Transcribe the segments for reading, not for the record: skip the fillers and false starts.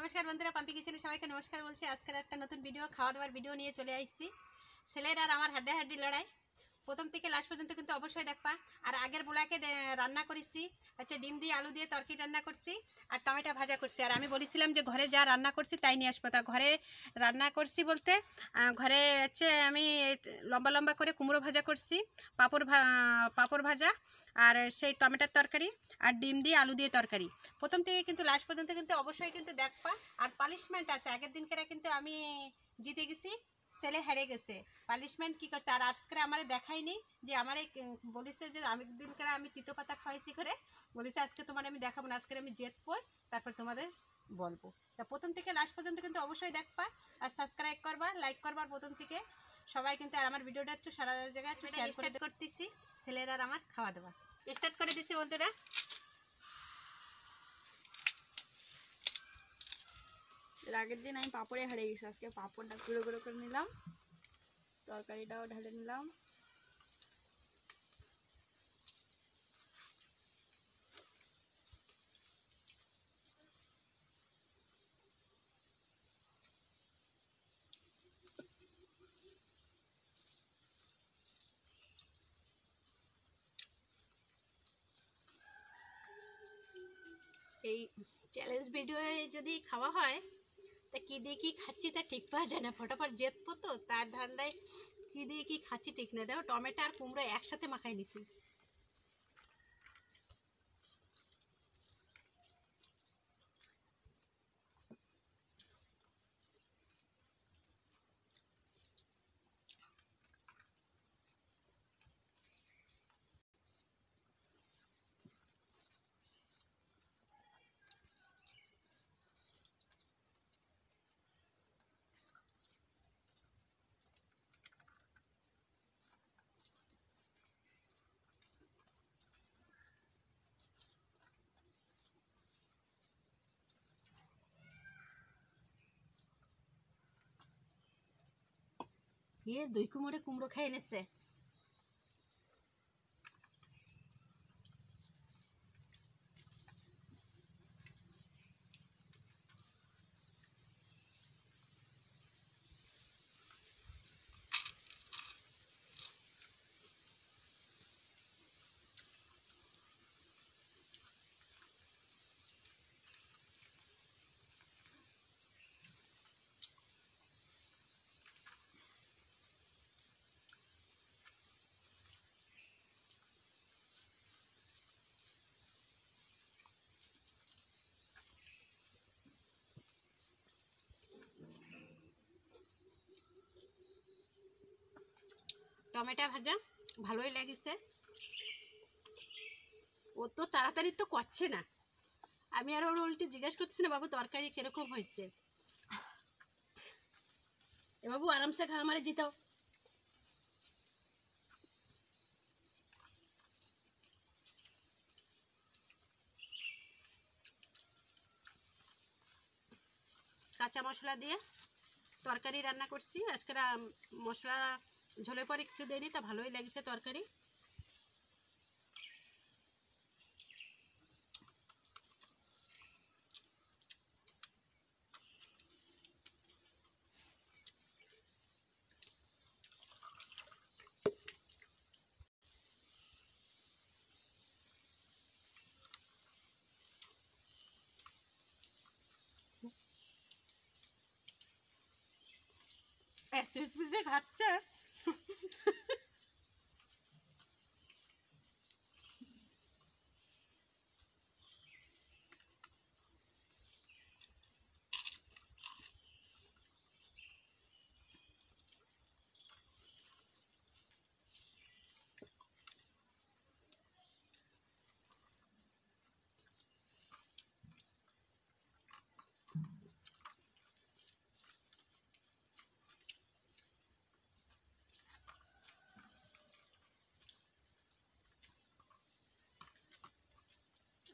नमस्कार बंधुरा पाम्पी किचेने सबाइके नमस्कार बोलছি আজকের একটা নতুন ভিডিও খাওয়া দাওয়ার ভিডিও নিয়ে চলে আসছি। ছেলের আর আমার হাড্ডাহাড্ডি লড়াই প্রথম থেকে লাস্ট পর্যন্ত কিন্তু অবশ্যই দেখবা। আর আগের ব্লগে রান্না করেছি হচ্ছে ডিম দিয়ে আলু দিয়ে তরকারি রান্না করছি আর টমেটো ভাজা করছি। আর আমি বলেছিলাম যে ঘরে যা রান্না করছি তাই নিয়ে আসবো। তা ঘরে রান্না করছি বলতে ঘরে হচ্ছে আমি লম্বা লম্বা করে কুমড়ো ভাজা করছি, পাঁপড় ভাজা আর সেই টমেটোর তরকারি আর ডিম দিয়ে আলু দিয়ে তরকারি। প্রথম থেকে কিন্তু লাস্ট পর্যন্ত কিন্তু অবশ্যই কিন্তু দেখবা। আর পানিশমেন্ট আছে, আগের দিনকে কিন্তু আমি জিতে গেছি, ছেলে হেরে গেছে। পানিশমেন্ট কি করছে আর আজকে আমারে দেখাইনি যে আমারে বলেছে যে আমি দিনকে আমি তিতো পাতা খাওয়াইছি করে বলেছে আজকে তোমার আমি দেখাবো না, আজকে আমি জেতবো তারপর তোমাদের বলবো। তা প্রথম থেকে লাস্ট পর্যন্ত কিন্তু অবশ্যই দেখবা আর সাবস্ক্রাইব করবা, লাইক করবার প্রথম থেকে সবাই কিন্তু। আর আমার ভিডিওটা একটু সারা জায়গায় একটু শেয়ার করে করতেছি। ছেলের আর আমার খাওয়া দাওয়া স্টার্ট করে দিচ্ছি বন্ধুরা। আগের দিন আমি পাঁপড়ে হারিয়ে গেছি, আজকে পাঁপড়টা গুঁড়ো গুঁড়ো করে নিলাম, তরকারিটাও ঢেলে নিলাম। এই চ্যালেঞ্জ ভিডিওয়ে যদি খাওয়া হয় তা কী দিয়ে কী খাচ্ছি তা ঠিক পাওয়া যায় না, ফটাফট জেতবো তো তার ধান্দায় কী দিয়ে কী খাচ্ছি ঠিক না। দেখো টমেটো আর কুমড়ো একসাথে মাখাই নিছি। দুই কুমড়ে কুমড়ো খেয়ে এনেছে। টমেটো ভাজা ভালোই লেগেছে। ও তো তাড়াতাড়ি তো করছে না, আমি আর ওর উল্টে জিজ্ঞেস করতেছি না বাবু তরকারি কিরকম হয়েছে। এ বাবু আরামসে খা, আমারে জিতাও। কাঁচা মশলা দিয়ে তরকারি রান্না করছি আজকে। মশলা ঝোলের পরে কিছু দেয়নি, তা ভালোই লেগেছে তরকারি। এত স্পিডে খাচ্ছে।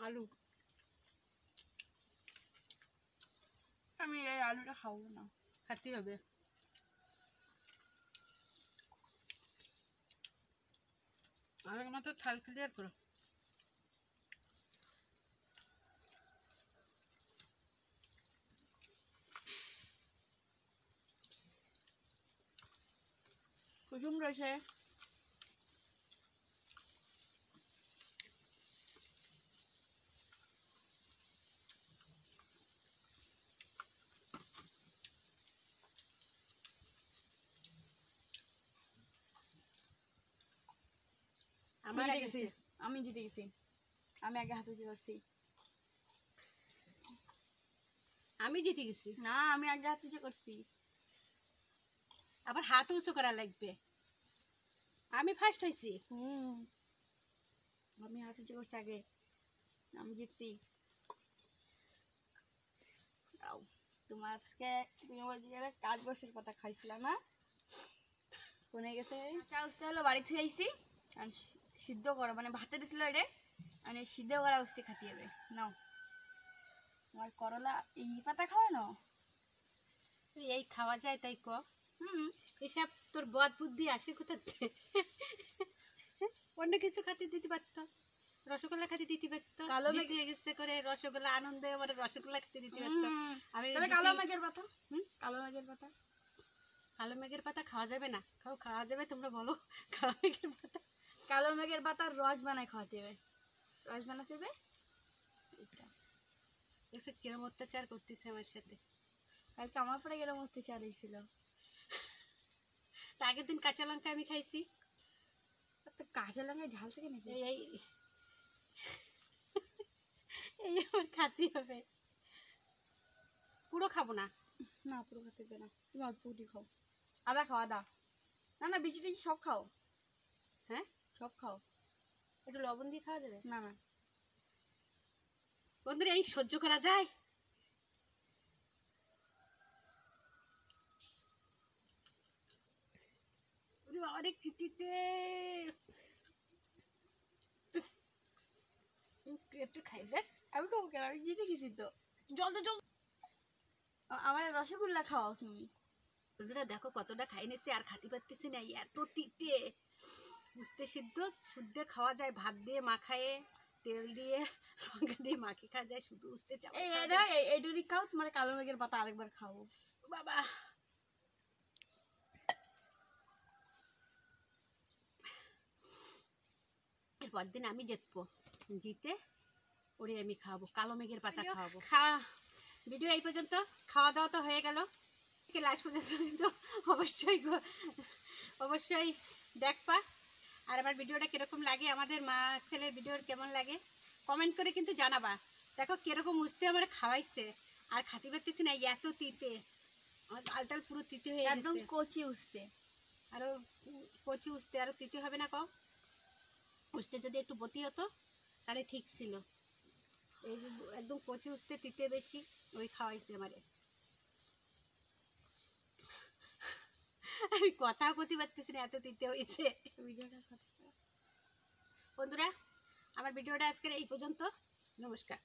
আলু আমি এই আলুটা খাবো না, খাতেই হবে। আগের মতো থাল ক্লিয়ার করো। কুসুম রয়েছে। আমার জিতে আগে গেছি, হচ্ছে। আমি জিতে গেছি, আমি আগে হাত উঁচু করছি। আমি জিতে গেছি। না, আমি আগে হাত উঁচু করছি। আবার হাত উঁচু করা লাগবে। আমি ফার্স্ট হয়েছি। আমি হাত উঁচু করছি আগে, আমি জিতছি। দাও, তোমার আজকে তুমি বলছি কাজ বসের পাতা খাইছিল না, কোনে গেছে। উস্তে হলো বাড়ি থেকে আইসি, আর সিদ্ধ করো মানে ভাতে দিছিল এটা, মানে সিদ্ধ করা উস্তে খাতি হবে। নাও, তোমার করলা এই পাতা খাওয়া না। এই খাওয়া যায় তাই ক? হুম, এসব তোর বদ বুদ্ধি আসে কোথা থেকে? অন্য কিছু খাতে দিতে পারতো, রসগোল্লা খাতে দিতে পারতো। কালো জিতে গেছে করে রসগোল্লা আনন্দে আমার রসগোল্লা খেতে দিতে পারতো। আমি তাহলে কালো মেঘের পাতা, কালো মেঘের পাতা। কালো মেঘের পাতা খাওয়া যাবে না? খাওয়া যাবে, তোমরা বলো। কালো মেঘের পাতা, কালো মেঘের পাতার রস বানায় খাওয়াতে হবে, রস বানাতে হবে। দেখছো কিরম অত্যাচার করতেছে আমার সাথে। কালকে আমার পরে গেলে মস্তি চালিয়েছিল। তা আগের দিন কাঁচা লঙ্কা আমি খাইছি। তো কাঁচা লঙ্কায় ঝাল থেকে নাকি? এই এই এই আমার খাতে হবে। পুরো খাবো না। না, পুরো খেতে হবে না, তুমি অল্প উঠি খাও। আদা খাও, আদা। না না, বিচি টিচি সব খাও। হ্যাঁ, সব খাও। একটু লবণ দিয়ে খাওয়া যাবে? না না, বন্ধুরা, এই সহ্য করা যায়? অনেক খিচিতে একটু খাই দেখ। আমি খাবো কেন, আমি জিতে গেছি তো। জলদি জল। আমার রসগোল্লা খাওয়াও তুমি। বন্ধুরা দেখো কতটা খাই নিচ্ছি, আর খাতে পারতেছি না, এত তিতে। উস্তে সিদ্ধ শুদ্ধে খাওয়া যায়, ভাত দিয়ে মাখায়ে, তেল দিয়ে লঙ্কা দিয়ে মাখে খাওয়া যায়, শুধু উস্তে চাওয়া এই এটা এইটুরি খাও, তোমার কালো মেঘের পাতা আরেকবার খাও। বাবা। এরপর দিন আমি জিতবো, জিতে ওরে আমি খাওয়াবো, কালো মেঘের পাতা খাওয়াবো। ভিডিও এই পর্যন্ত, খাওয়া দাওয়া তো হয়ে গেল। লাস্ট পর্যন্ত কিন্তু অবশ্যই অবশ্যই দেখবা। আর আমার ভিডিওটা কীরকম লাগে, আমাদের মা ছেলের ভিডিওর কেমন লাগে কমেন্ট করে কিন্তু জানাবা। দেখো কীরকম উস্তে আমার খাওয়াইছে, আর খাতে পারতেছি না, এত তিতে। আমার ডালটাল পুরো তিতে হয়ে একদম গেছে। কচি উস্তে, আরও কচি উস্তে আরও তিতে হবে না? কও, উস্তে যদি একটু বতি হতো তাহলে ঠিক ছিল। এই একদম কচি উস্তে তিতে বেশি, ওই খাওয়াইছে আমারে। আমি কথাও করতে পারতেছি না, এত তিতে হয়েছে। বন্ধুরা, আমার ভিডিওটা আজকের এই পর্যন্ত। নমস্কার।